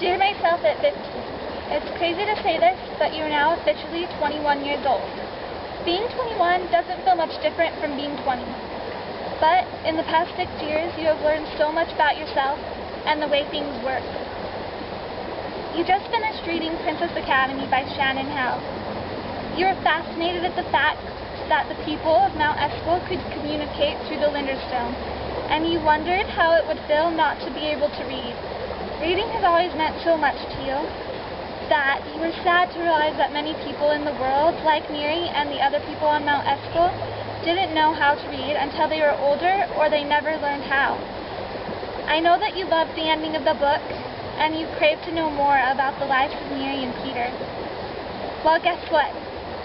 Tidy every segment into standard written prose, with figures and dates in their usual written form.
Dear myself at 15, it's crazy to say this, but you're now officially 21 years old. Being 21 doesn't feel much different from being 20. But in the past 6 years, you have learned so much about yourself and the way things work. You just finished reading Princess Academy by Shannon Howe. You were fascinated at the fact that the people of Mount Esquill could communicate through the Linderstone, and you wondered how it would feel not to be able to read. Reading has always meant so much to you that you were sad to realize that many people in the world, like Miri and the other people on Mount Esquill, didn't know how to read until they were older or they never learned how. I know that you loved the ending of the book and you craved to know more about the lives of Miri and Peter. Well, guess what?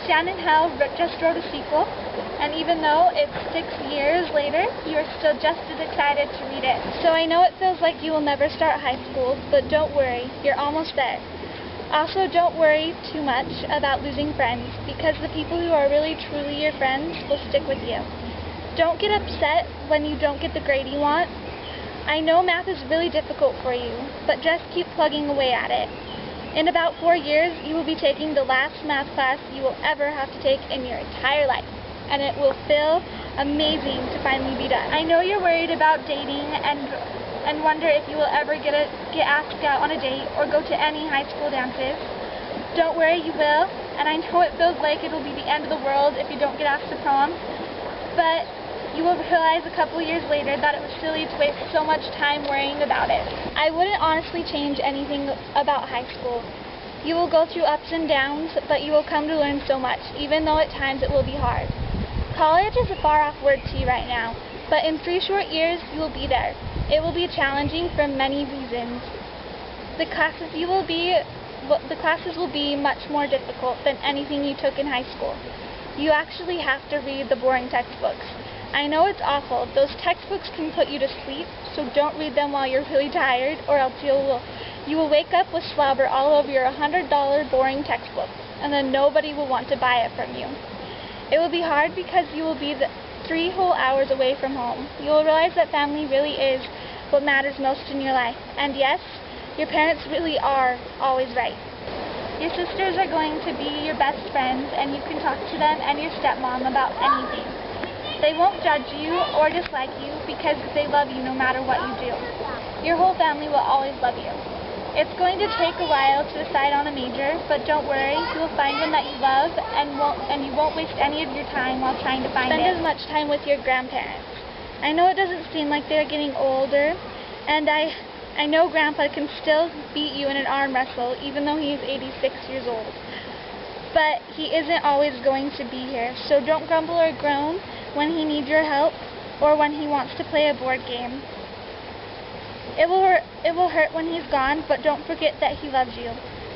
Shannon Howe just wrote a sequel, and even though it's 6 years later, you are still just as excited to read it. So I know it feels like you will never start high school, but don't worry, you're almost there. Also, don't worry too much about losing friends, because the people who are really truly your friends will stick with you. Don't get upset when you don't get the grade you want. I know math is really difficult for you, but just keep plugging away at it. In about 4 years, you will be taking the last math class you will ever have to take in your entire life, and it will feel amazing to finally be done. I know you're worried about dating and wonder if you will ever get asked out on a date or go to any high school dances. Don't worry, you will, and I know it feels like it will be the end of the world if you don't get asked to prom, but you will realize a couple years later that it was silly to waste so much time worrying about it. I wouldn't honestly change anything about high school. You will go through ups and downs, but you will come to learn so much, even though at times it will be hard. College is a far-off word to you right now, but in 3 short years, you will be there. It will be challenging for many reasons. The classes will be much more difficult than anything you took in high school. You actually have to read the boring textbooks. I know it's awful. Those textbooks can put you to sleep, so don't read them while you're really tired, or else you will wake up with slobber all over your $100 boring textbook, and then nobody will want to buy it from you. It will be hard because you will be 3 whole hours away from home. You will realize that family really is what matters most in your life, and yes, your parents really are always right. Your sisters are going to be your best friends, and you can talk to them and your stepmom about anything. They won't judge you or dislike you because they love you no matter what you do. Your whole family will always love you. It's going to take a while to decide on a major, but don't worry, you will find one that you love and you won't waste any of your time while trying to find it. Spend as much time with your grandparents. I know it doesn't seem like they're getting older, and I know Grandpa can still beat you in an arm wrestle even though he is 86 years old. But he isn't always going to be here, so don't grumble or groan when he needs your help or when he wants to play a board game. It will hurt when he's gone, but don't forget that he loves you.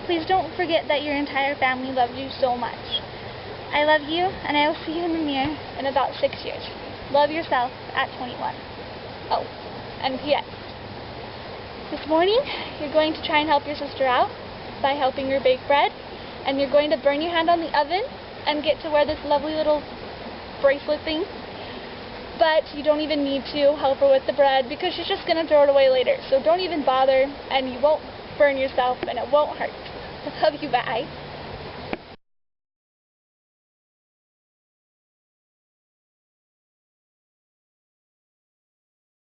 Please don't forget that your entire family loves you so much. I love you, and I will see you in the mirror in about 6 years. Love yourself at 21. Oh, and P.S. This morning, you're going to try and help your sister out by helping her bake bread, and you're going to burn your hand on the oven and get to wear this lovely little bracelet thing, but you don't even need to help her with the bread because she's just going to throw it away later, so don't even bother, and you won't burn yourself and it won't hurt. I love you, bye.